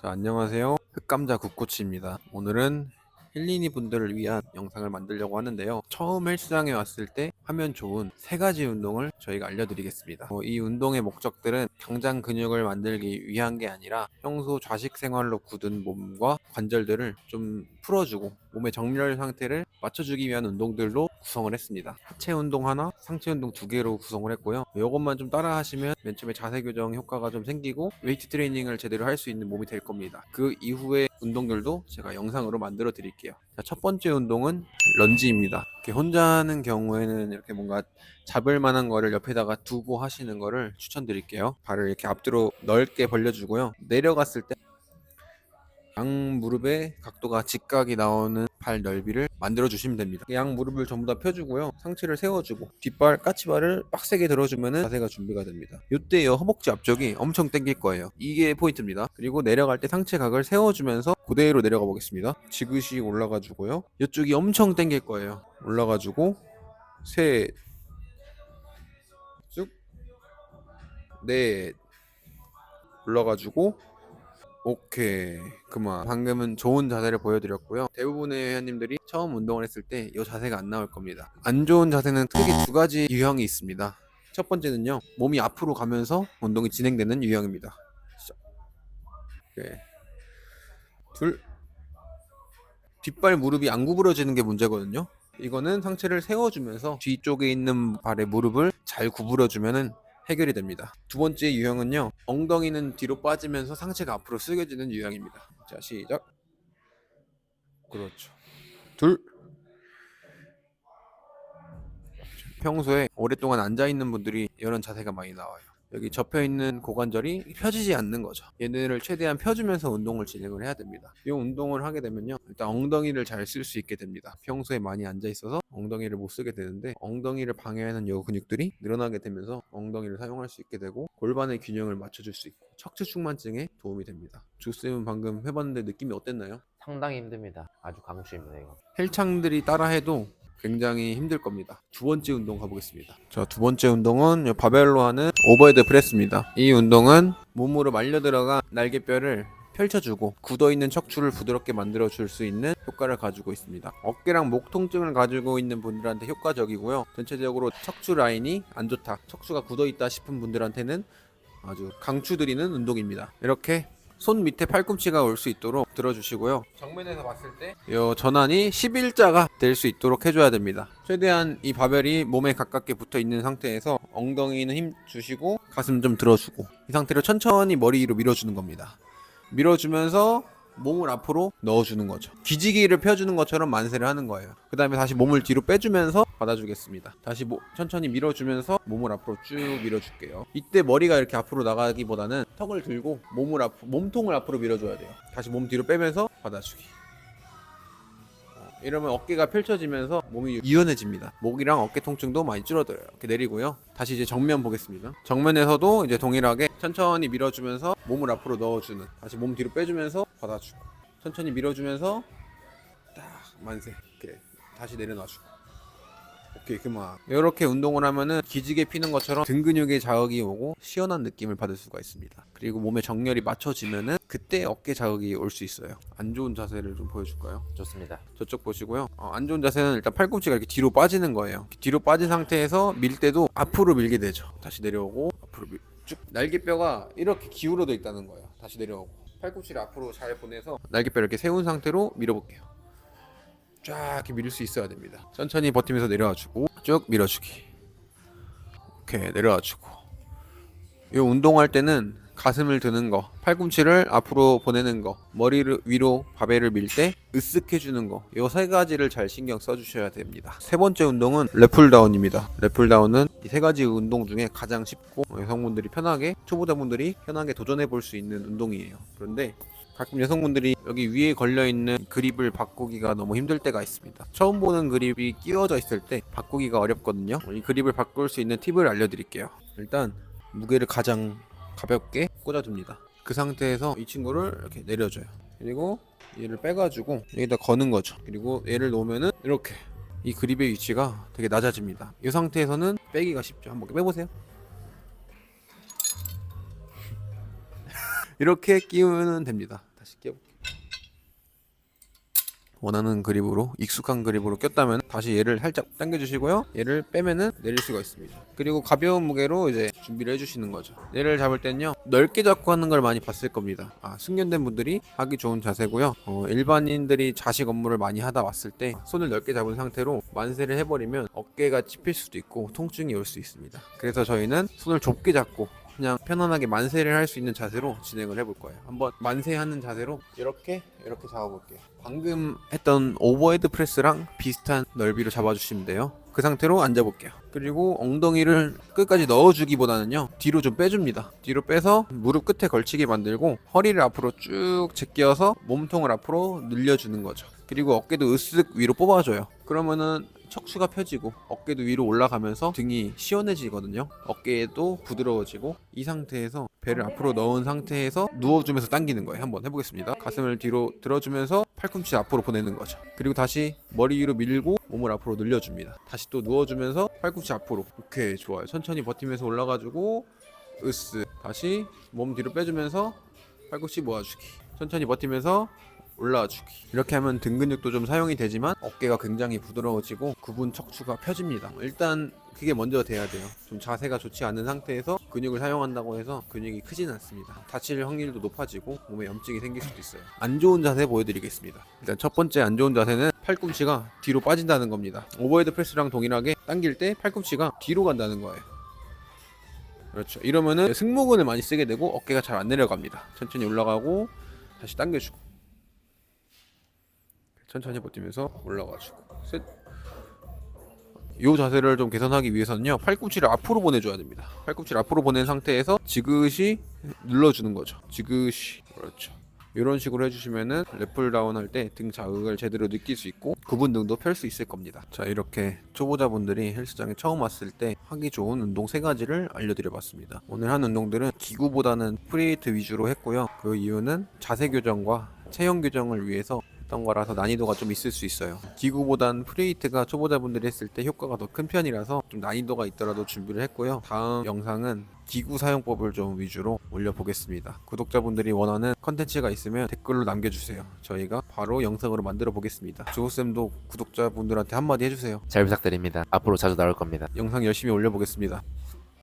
자, 안녕하세요. 흑감자 국코치입니다. 오늘은 힐리니 분들을 위한 영상을 만들려고 하는데요. 처음 헬스장에 왔을 때 하면 좋은 세 가지 운동을 저희가 알려드리겠습니다. 이 운동의 목적들은 당장 근육을 만들기 위한 게 아니라 평소 좌식 생활로 굳은 몸과 관절들을 좀 풀어주고 몸의 정렬 상태를 맞춰주기 위한 운동들로 구성을 했습니다. 하체 운동 하나, 상체 운동 두 개로 구성을 했고요. 이것만 좀 따라 하시면 맨 처음에 자세 교정 효과가 좀 생기고 웨이트 트레이닝을 제대로 할 수 있는 몸이 될 겁니다. 그 이후의 운동들도 제가 영상으로 만들어 드릴게요. 자, 첫 번째 운동은 런지입니다. 이렇게 혼자 하는 경우에는 이렇게 뭔가 잡을 만한 거를 옆에다가 두고 하시는 거를 추천드릴게요. 발을 이렇게 앞뒤로 넓게 벌려주고요. 내려갔을 때 양 무릎의 각도가 직각이 나오는 발 넓이를 만들어 주시면 됩니다. 양 무릎을 전부 다 펴주고요. 상체를 세워주고 뒷발 까치발을 빡세게 들어주면 자세가 준비가 됩니다. 이때 허벅지 앞쪽이 엄청 당길 거예요. 이게 포인트입니다. 그리고 내려갈 때 상체 각을 세워주면서 그대로 내려가 보겠습니다. 지그시 올라가 주고요. 이쪽이 엄청 당길 거예요. 올라가 주고 셋, 쭉, 넷, 올라가 주고 오케이, 그만. 방금은 좋은 자세를 보여드렸고요. 대부분의 회원님들이 처음 운동을 했을 때 이 자세가 안 나올 겁니다. 안 좋은 자세는 크게 두 가지 유형이 있습니다. 첫 번째는요, 몸이 앞으로 가면서 운동이 진행되는 유형입니다. 시작. 오케이. 둘, 뒷발 무릎이 안 구부러지는 게 문제거든요. 이거는 상체를 세워주면서 뒤쪽에 있는 발의 무릎을 잘 구부려주면은 해결이 됩니다. 두 번째 유형은요, 엉덩이는 뒤로 빠지면서 상체가 앞으로 숙여지는 유형입니다. 자, 시작. 그렇죠. 둘. 평소에 오랫동안 앉아 있는 분들이 이런 자세가 많이 나와요. 여기 접혀 있는 고관절이 펴지지 않는 거죠. 얘네를 최대한 펴주면서 운동을 진행을 해야 됩니다. 이 운동을 하게 되면요, 일단 엉덩이를 잘 쓸 수 있게 됩니다. 평소에 많이 앉아 있어서 엉덩이를 못 쓰게 되는데 엉덩이를 방해하는 요 근육들이 늘어나게 되면서 엉덩이를 사용할 수 있게 되고 골반의 균형을 맞춰줄 수 있고 척추측만증에 도움이 됩니다. 조쌤은 방금 해봤는데 느낌이 어땠나요? 상당히 힘듭니다. 아주 강추입니다, 이거. 헬창들이 따라해도 굉장히 힘들 겁니다. 두 번째 운동 가보겠습니다. 자, 두 번째 운동은 바벨로 하는 오버헤드 프레스입니다. 이 운동은 몸으로 말려 들어간 날개뼈를 펼쳐주고 굳어있는 척추를 부드럽게 만들어줄 수 있는 효과를 가지고 있습니다. 어깨랑 목 통증을 가지고 있는 분들한테 효과적이고요. 전체적으로 척추 라인이 안 좋다, 척추가 굳어있다 싶은 분들한테는 아주 강추드리는 운동입니다. 이렇게 손 밑에 팔꿈치가 올 수 있도록 들어주시고요. 정면에서 봤을 때 이 전환이 11자가 될 수 있도록 해줘야 됩니다. 최대한 이 바벨이 몸에 가깝게 붙어 있는 상태에서 엉덩이는 힘 주시고 가슴 좀 들어주고 이 상태로 천천히 머리 위로 밀어주는 겁니다. 밀어주면서 몸을 앞으로 넣어주는 거죠. 기지개를 펴주는 것처럼 만세를 하는 거예요. 그 다음에 다시 몸을 뒤로 빼주면서 받아주겠습니다. 다시 천천히 밀어주면서 몸을 앞으로 쭉 밀어줄게요. 이때 머리가 이렇게 앞으로 나가기보다는 턱을 들고 몸통을 앞으로 밀어줘야 돼요. 다시 몸 뒤로 빼면서 받아주기. 이러면 어깨가 펼쳐지면서 몸이 유연해집니다. 목이랑 어깨 통증도 많이 줄어들어요. 이렇게 내리고요. 다시 이제 정면 보겠습니다. 정면에서도 이제 동일하게 천천히 밀어주면서 몸을 앞으로 넣어주는, 다시 몸 뒤로 빼주면서 받아주고, 천천히 밀어주면서 딱 만세. 이렇게 다시 내려놔주고. 오케이, 그만. 이렇게 운동을 하면은 기지개 피는 것처럼 등 근육에 자극이 오고 시원한 느낌을 받을 수가 있습니다. 그리고 몸의 정렬이 맞춰지면은 그때 어깨 자극이 올 수 있어요. 안 좋은 자세를 좀 보여줄까요? 좋습니다. 저쪽 보시고요. 안 좋은 자세는 일단 팔꿈치가 이렇게 뒤로 빠지는 거예요. 뒤로 빠진 상태에서 밀 때도 앞으로 밀게 되죠. 다시 내려오고 앞으로 쭉. 날개뼈가 이렇게 기울어져 있다는 거예요. 다시 내려오고 팔꿈치를 앞으로 잘 보내서 날개뼈를 이렇게 세운 상태로 밀어볼게요. 쫙 이렇게 밀 수 있어야 됩니다. 천천히 버티면서 내려와주고 쭉 밀어주기. 오케이, 내려와주고. 이 운동할 때는 가슴을 드는 거, 팔꿈치를 앞으로 보내는 거, 머리를 위로 바벨을 밀 때 으쓱해주는 거, 이 세 가지를 잘 신경 써주셔야 됩니다. 세 번째 운동은 랩풀다운입니다. 랩풀다운은 이 세 가지 운동 중에 가장 쉽고 여성분들이 편하게, 초보자분들이 편하게 도전해 볼 수 있는 운동이에요. 그런데 가끔 여성분들이 여기 위에 걸려있는 그립을 바꾸기가 너무 힘들 때가 있습니다. 처음 보는 그립이 끼워져 있을 때 바꾸기가 어렵거든요. 이 그립을 바꿀 수 있는 팁을 알려드릴게요. 일단 무게를 가장 가볍게 꽂아줍니다. 그 상태에서 이 친구를 이렇게 내려줘요. 그리고 얘를 빼가지고 여기다 거는 거죠. 그리고 얘를 놓으면은 이렇게 이 그립의 위치가 되게 낮아집니다. 이 상태에서는 빼기가 쉽죠. 한번 빼보세요. 이렇게 끼우면 됩니다. 다시 끼워볼게요. 원하는 그립으로, 익숙한 그립으로 꼈다면 다시 얘를 살짝 당겨주시고요. 얘를 빼면은 내릴 수가 있습니다. 그리고 가벼운 무게로 이제 준비를 해주시는 거죠. 얘를 잡을 땐요, 넓게 잡고 하는 걸 많이 봤을 겁니다. 숙련된 분들이 하기 좋은 자세고요. 일반인들이 자식 업무를 많이 하다 왔을 때 손을 넓게 잡은 상태로 만세를 해버리면 어깨가 찝힐 수도 있고 통증이 올 수 있습니다. 그래서 저희는 손을 좁게 잡고 그냥 편안하게 만세를 할 수 있는 자세로 진행을 해볼 거예요. 한번 만세하는 자세로 이렇게 잡아볼게요. 방금 했던 오버헤드 프레스랑 비슷한 넓이로 잡아주시면 돼요. 그 상태로 앉아볼게요. 그리고 엉덩이를 끝까지 넣어주기보다는요, 뒤로 좀 빼줍니다. 뒤로 빼서 무릎 끝에 걸치게 만들고 허리를 앞으로 쭉 제껴서 몸통을 앞으로 늘려주는 거죠. 그리고 어깨도 으쓱 위로 뽑아줘요. 그러면은 척추가 펴지고 어깨도 위로 올라가면서 등이 시원해지거든요. 어깨도 부드러워지고, 이 상태에서 배를 앞으로 넣은 상태에서 누워주면서 당기는 거예요. 한번 해보겠습니다. 가슴을 뒤로 들어주면서 팔꿈치 앞으로 보내는 거죠. 그리고 다시 머리 위로 밀고 몸을 앞으로 늘려줍니다. 다시 또 누워주면서 팔꿈치 앞으로. 오케이, 좋아요. 천천히 버티면서 올라가지고 으스, 다시 몸 뒤로 빼주면서 팔꿈치 모아주기. 천천히 버티면서 올라와주기. 이렇게 하면 등 근육도 좀 사용이 되지만 어깨가 굉장히 부드러워지고 구분 척추가 펴집니다. 일단 그게 먼저 돼야 돼요. 좀 자세가 좋지 않은 상태에서 근육을 사용한다고 해서 근육이 크진 않습니다. 다칠 확률도 높아지고 몸에 염증이 생길 수도 있어요. 안 좋은 자세 보여드리겠습니다. 일단 첫 번째 안 좋은 자세는 팔꿈치가 뒤로 빠진다는 겁니다. 오버헤드 프레스랑 동일하게 당길 때 팔꿈치가 뒤로 간다는 거예요. 그렇죠. 이러면은 승모근을 많이 쓰게 되고 어깨가 잘 안 내려갑니다. 천천히 올라가고 다시 당겨주고, 천천히 버티면서 올라가주고, 셋. 이 자세를 좀 개선하기 위해서는요, 팔꿈치를 앞으로 보내줘야 됩니다. 팔꿈치를 앞으로 보낸 상태에서 지그시 눌러주는 거죠. 지그시. 그렇죠. 이런 식으로 해주시면은 랩풀다운 할 때 등 자극을 제대로 느낄 수 있고 구분 등도 펼 수 있을 겁니다. 자, 이렇게 초보자분들이 헬스장에 처음 왔을 때 하기 좋은 운동 3가지를 알려드려봤습니다. 오늘 한 운동들은 기구보다는 프리웨이트 위주로 했고요. 그 이유는 자세 교정과 체형 교정을 위해서 했던 거라서 난이도가 좀 있을 수 있어요. 기구보단 프리웨이트가 초보자분들이 했을 때 효과가 더 큰 편이라서 좀 난이도가 있더라도 준비를 했고요. 다음 영상은 기구 사용법을 좀 위주로 올려보겠습니다. 구독자분들이 원하는 컨텐츠가 있으면 댓글로 남겨주세요. 저희가 바로 영상으로 만들어 보겠습니다. 조호쌤도 구독자분들한테 한마디 해주세요. 잘 부탁드립니다. 앞으로 자주 나올 겁니다. 영상 열심히 올려보겠습니다.